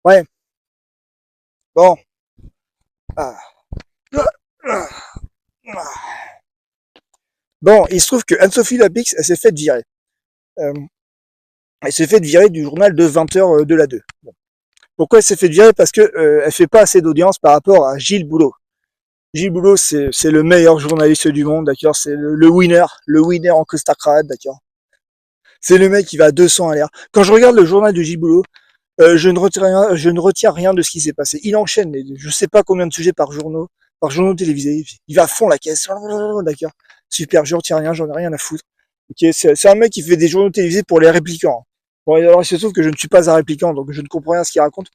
Ouais, bon. Ah. Bon, il se trouve que Anne-Sophie Lapix, elle s'est faite virer. Euh, elle s'est faite virer du journal de 20h de la 2. Bon. Pourquoi elle s'est faite virer? Parce que elle fait pas assez d'audience par rapport à Gilles Boulot. Gilles Boulot, c'est le meilleur journaliste du monde, d'accord. C'est le winner en costard cravate, d'accord. C'est le mec qui va à 200 à l'air. Quand je regarde le journal de Gilles Boulot, je ne retiens rien de ce qui s'est passé. Il enchaîne, je sais pas combien de sujets par journaux télévisés. Il va à fond la caisse, d'accord. Super, je retiens rien, j'en ai rien à foutre. Ok, c'est un mec qui fait des journaux télévisés pour les répliquants. Bon, alors il se trouve que je ne suis pas un répliquant, donc je ne comprends rien à ce qu'il raconte.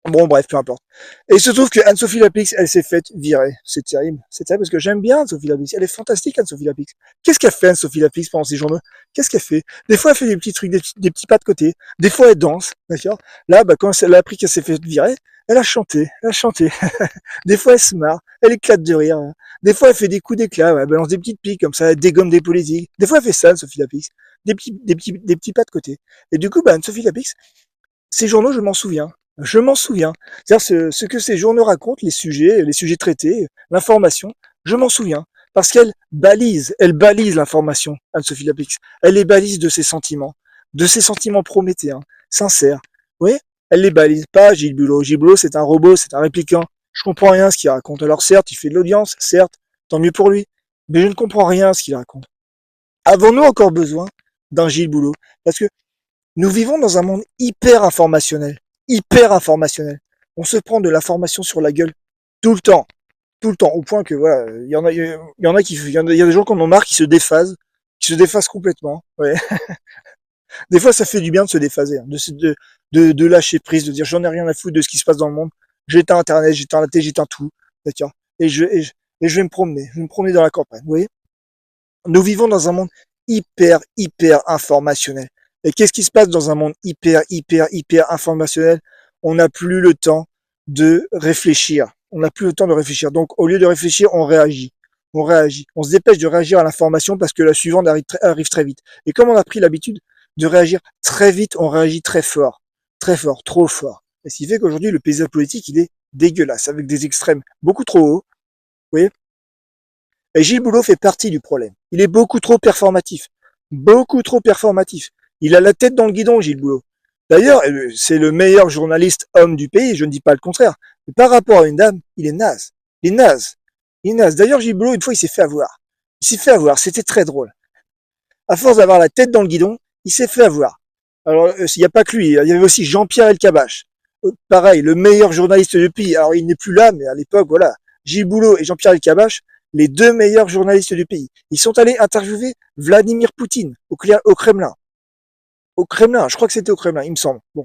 Bon, bref, peu importe. Et il se trouve que Anne-Sophie Lapix, elle s'est faite virer. C'est terrible. C'est terrible parce que j'aime bien Anne-Sophie Lapix. Elle est fantastique, Anne-Sophie Lapix. Qu'est-ce qu'elle fait, Anne-Sophie Lapix, pendant ces journaux? Qu'est-ce qu'elle fait? Des fois, elle fait des petits trucs, des petits pas de côté. Des fois, elle danse, d'accord? Là, bah, quand elle a appris qu'elle s'est fait virer, elle a chanté. Elle a chanté. Des fois, elle se marre. Elle éclate de rire. Des fois, elle fait des coups d'éclat. Elle balance des petites piques comme ça. Elle dégomme des politiques. Des fois, elle fait ça, Anne-Sophie Lapix. Des petits pas de côté. Et du coup, bah, Anne-Sophie Lapix, ces journaux, je m'en souviens. Je m'en souviens. C'est-à-dire ce que ces journaux racontent, les sujets traités, l'information, je m'en souviens. Parce elle balise l'information, Anne-Sophie Lapix. Elle les balise de ses sentiments prométhéens, sincères. Oui, elle les balise pas, Gilles Bulot. Gilles Bulot, c'est un robot, c'est un répliquant. Je comprends rien à ce qu'il raconte. Alors certes, il fait de l'audience, certes, tant mieux pour lui. Mais je ne comprends rien à ce qu'il raconte. Avons-nous encore besoin d'un Gilles Boulot? Parce que nous vivons dans un monde hyper informationnel. Hyper informationnel. On se prend de l'information sur la gueule tout le temps. Tout le temps. Au point que, voilà, il y a des gens qui en ont marre, qui se déphasent complètement. Ouais. Des fois, ça fait du bien de se déphaser, hein, de lâcher prise, de dire j'en ai rien à foutre de ce qui se passe dans le monde. J'éteins Internet, j'éteins la télé, j'éteins tout. D'accord. Et je vais me promener. Je vais me promener dans la campagne. Vous voyez? Nous vivons dans un monde hyper informationnel. Et qu'est-ce qui se passe dans un monde hyper informationnel? On n'a plus le temps de réfléchir. On n'a plus le temps de réfléchir. Donc, au lieu de réfléchir, on réagit. On réagit. On se dépêche de réagir à l'information parce que la suivante arrive très vite. Et comme on a pris l'habitude de réagir très vite, on réagit très fort. Très fort, trop fort. Et ce qui fait qu'aujourd'hui, le paysage politique, il est dégueulasse, avec des extrêmes beaucoup trop hauts. Vous voyez? Et Gilles Boulot fait partie du problème. Il est beaucoup trop performatif. Beaucoup trop performatif. Il a la tête dans le guidon, Gilles Boulot. D'ailleurs, c'est le meilleur journaliste homme du pays, je ne dis pas le contraire. Mais par rapport à une dame, il est naze. Il est naze. Il est naze. D'ailleurs, Gilles Boulot, une fois, il s'est fait avoir. Il s'est fait avoir. C'était très drôle. À force d'avoir la tête dans le guidon, il s'est fait avoir. Alors, il n'y a pas que lui. Il y avait aussi Jean-Pierre Elkabbach. Pareil, le meilleur journaliste du pays. Alors, il n'est plus là, mais à l'époque, voilà. Gilles Boulot et Jean-Pierre Elkabbach, les deux meilleurs journalistes du pays. Ils sont allés interviewer Vladimir Poutine au Kremlin. Au Kremlin, je crois que c'était au Kremlin, il me semble. Bon.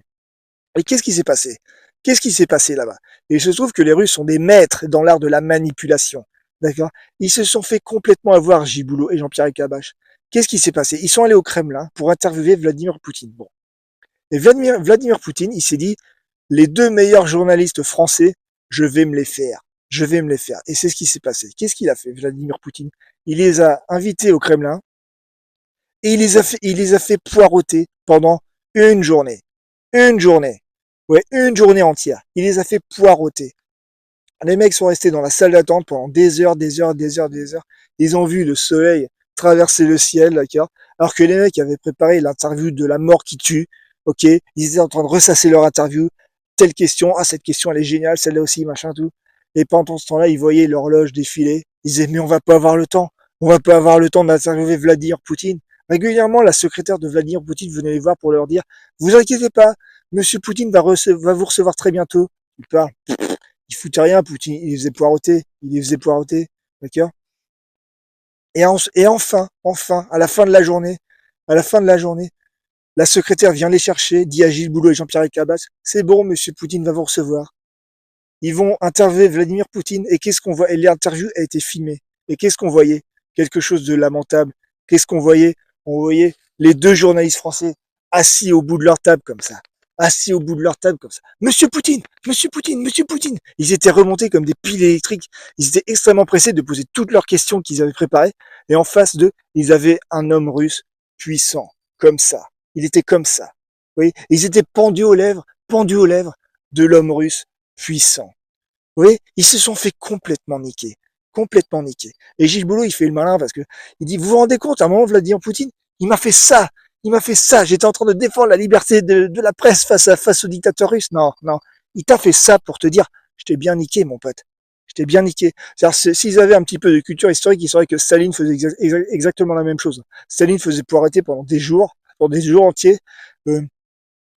Et qu'est-ce qui s'est passé? Qu'est-ce qui s'est passé là-bas? Et il se trouve que les Russes sont des maîtres dans l'art de la manipulation. D'accord? Ils se sont fait complètement avoir, Gilles Boulot et Jean-Pierre Elkabbach. Qu'est-ce qui s'est passé? Ils sont allés au Kremlin pour interviewer Vladimir Poutine. Bon. Et Vladimir Poutine, il s'est dit, les deux meilleurs journalistes français, je vais me les faire. Je vais me les faire. Et c'est ce qui s'est passé. Qu'est-ce qu'il a fait, Vladimir Poutine? Il les a invités au Kremlin et il les a fait poireauter pendant une journée. Une journée. Ouais, une journée entière. Il les a fait poireauter. Les mecs sont restés dans la salle d'attente pendant des heures, des heures, des heures, des heures. Ils ont vu le soleil traverser le ciel, d'accord? Alors que les mecs avaient préparé l'interview de la mort qui tue, ok? Ils étaient en train de ressasser leur interview. Telle question, ah, cette question, elle est géniale, celle-là aussi, machin, tout. Et pendant ce temps-là, ils voyaient l'horloge défiler. Ils disaient, mais on va pas avoir le temps. On va pas avoir le temps d'interviewer Vladimir Poutine. Régulièrement, la secrétaire de Vladimir Poutine venait les voir pour leur dire, vous inquiétez pas, Monsieur Poutine va vous recevoir très bientôt. Il foutait rien, Poutine, il les faisait poireauter, d'accord? Et enfin, à la fin de la journée, la secrétaire vient les chercher, dit à Gilles Boulot et Jean-Pierre Elkabbach, c'est bon, Monsieur Poutine va vous recevoir. Ils vont interviewer Vladimir Poutine et qu'est-ce qu'on voit? Et l'interview a été filmée. Et qu'est-ce qu'on voyait? Quelque chose de lamentable. Qu'est-ce qu'on voyait? On voyait les deux journalistes français assis au bout de leur table comme ça. Assis au bout de leur table comme ça. Monsieur Poutine, Monsieur Poutine, Monsieur Poutine. Ils étaient remontés comme des piles électriques. Ils étaient extrêmement pressés de poser toutes leurs questions qu'ils avaient préparées. Et en face d'eux, ils avaient un homme russe puissant, comme ça. Il était comme ça. Oui, ils étaient pendus aux lèvres, de l'homme russe puissant. Vous voyez, ils se sont fait complètement niquer. Complètement niquer. Et Gilles Boulot, il fait le malin parce que il dit, vous vous rendez compte, à un moment, Vladimir Poutine, il m'a fait ça. Il m'a fait ça. J'étais en train de défendre la liberté de la presse face au dictateur russe. Non, non. Il t'a fait ça pour te dire, je t'ai bien niqué, mon pote. Je t'ai bien niqué. C'est-à-dire, s'ils avaient un petit peu de culture historique, ils sauraient que Staline faisait exactement la même chose. Staline faisait pour arrêter pendant des jours entiers,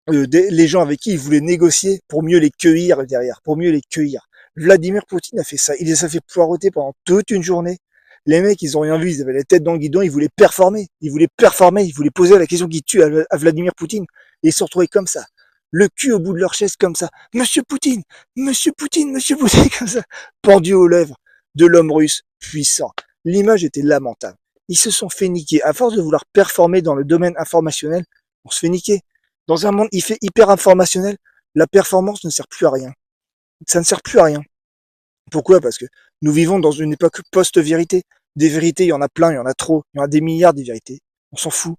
les gens avec qui il voulait négocier pour mieux les cueillir derrière, pour mieux les cueillir. Vladimir Poutine a fait ça. Il les a fait poireauter pendant toute une journée. Les mecs, ils ont rien vu, ils avaient la tête dans le guidon, ils voulaient performer. Ils voulaient poser la question qui tue à Vladimir Poutine. Et ils se retrouvaient comme ça. Le cul au bout de leur chaise comme ça. Monsieur Poutine, Monsieur Poutine, Monsieur Poutine, comme ça. Pendu aux lèvres de l'homme russe puissant. L'image était lamentable. Ils se sont fait niquer. À force de vouloir performer dans le domaine informationnel, on se fait niquer. Dans un monde hyper informationnel, la performance ne sert plus à rien. Ça ne sert plus à rien. Pourquoi? Parce que nous vivons dans une époque post-vérité. Des vérités, il y en a plein, il y en a trop, il y en a des milliards de vérités. On s'en fout.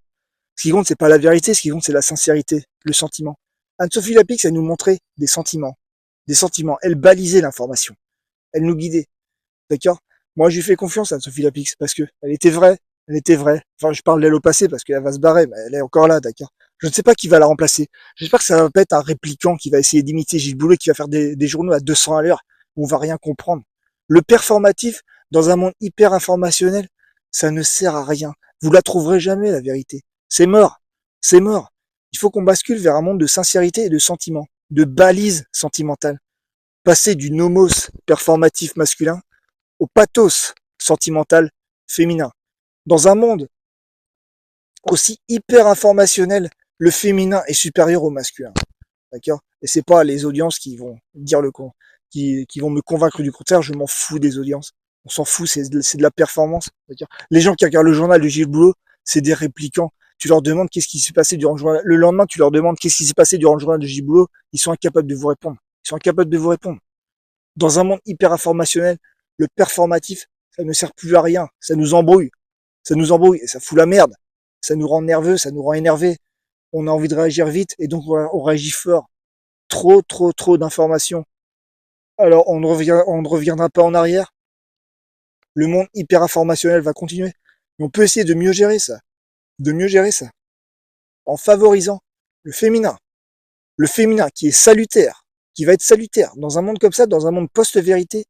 Ce qui compte, c'est pas la vérité, ce qui compte, c'est la sincérité, le sentiment. Anne-Sophie Lapix, elle nous montrait des sentiments. Des sentiments. Elle balisait l'information. Elle nous guidait. D'accord? Moi, je lui fais confiance à Anne-Sophie Lapix parce que elle était vraie. Elle était vraie. Enfin, je parle d'elle au passé parce qu'elle va se barrer, mais elle est encore là, d'accord? Je ne sais pas qui va la remplacer. J'espère que ça va pas être un répliquant qui va essayer d'imiter Gilles Boulot, qui va faire des journaux à 200 à l'heure, où on va rien comprendre. Le performatif, dans un monde hyper informationnel, ça ne sert à rien. Vous la trouverez jamais, la vérité. C'est mort. C'est mort. Il faut qu'on bascule vers un monde de sincérité et de sentiment, de balises sentimentales. Passer du nomos performatif masculin au pathos sentimental féminin. Dans un monde aussi hyper informationnel, le féminin est supérieur au masculin. D'accord? Et c'est pas les audiences qui vont dire qui vont me convaincre du contraire. Je m'en fous des audiences. On s'en fout, c'est de la performance. Les gens qui regardent le journal de Gilles Boulot, c'est des réplicants. Tu leur demandes qu'est-ce qui s'est passé durant le journal. Le lendemain, tu leur demandes qu'est-ce qui s'est passé durant le journal de Gilles Boulot. Ils sont incapables de vous répondre. Ils sont incapables de vous répondre. Dans un monde hyper informationnel, le performatif, ça ne sert plus à rien. Ça nous embrouille. Ça nous embrouille et ça fout la merde. Ça nous rend nerveux, ça nous rend énervés. On a envie de réagir vite et donc on réagit fort. Trop d'informations. Alors on ne reviendra pas en arrière. Le monde hyper informationnel va continuer. Mais on peut essayer de mieux gérer ça. De mieux gérer ça. En favorisant le féminin. Le féminin qui est salutaire, qui va être salutaire. Dans un monde comme ça, dans un monde post-vérité,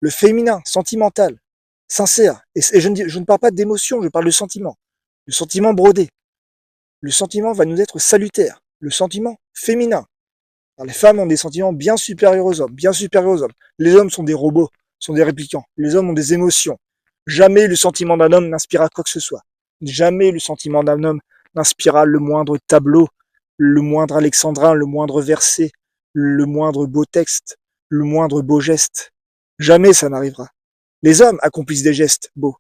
le féminin, sentimental, sincère. Et je ne parle pas d'émotion, je parle de sentiment. Le sentiment brodé. Le sentiment va nous être salutaire. Le sentiment féminin. Alors, les femmes ont des sentiments bien supérieurs aux hommes, bien supérieurs aux hommes. Les hommes sont des robots, sont des réplicants. Les hommes ont des émotions. Jamais le sentiment d'un homme n'inspirera quoi que ce soit. Jamais le sentiment d'un homme n'inspirera le moindre tableau, le moindre alexandrin, le moindre verset, le moindre beau texte, le moindre beau geste. Jamais ça n'arrivera. Les hommes accomplissent des gestes beaux,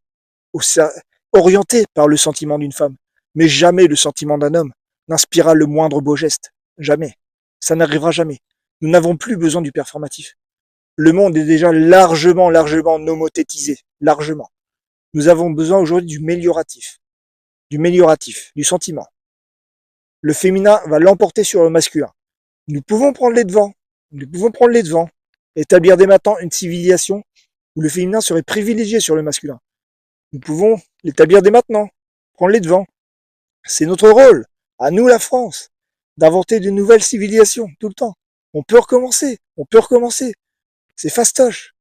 orientés par le sentiment d'une femme. Mais jamais le sentiment d'un homme n'inspirera le moindre beau geste. Jamais. Ça n'arrivera jamais. Nous n'avons plus besoin du performatif. Le monde est déjà largement nomothétisé. Largement. Nous avons besoin aujourd'hui du mélioratif, du sentiment. Le féminin va l'emporter sur le masculin. Nous pouvons prendre les devants. Établir dès maintenant une civilisation où le féminin serait privilégié sur le masculin. Nous pouvons l'établir dès maintenant. Prendre les devants. C'est notre rôle, à nous la France, d'inventer de nouvelles civilisations tout le temps. On peut recommencer. C'est fastoche.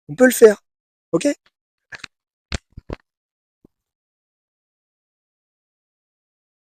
On peut le faire. Ok?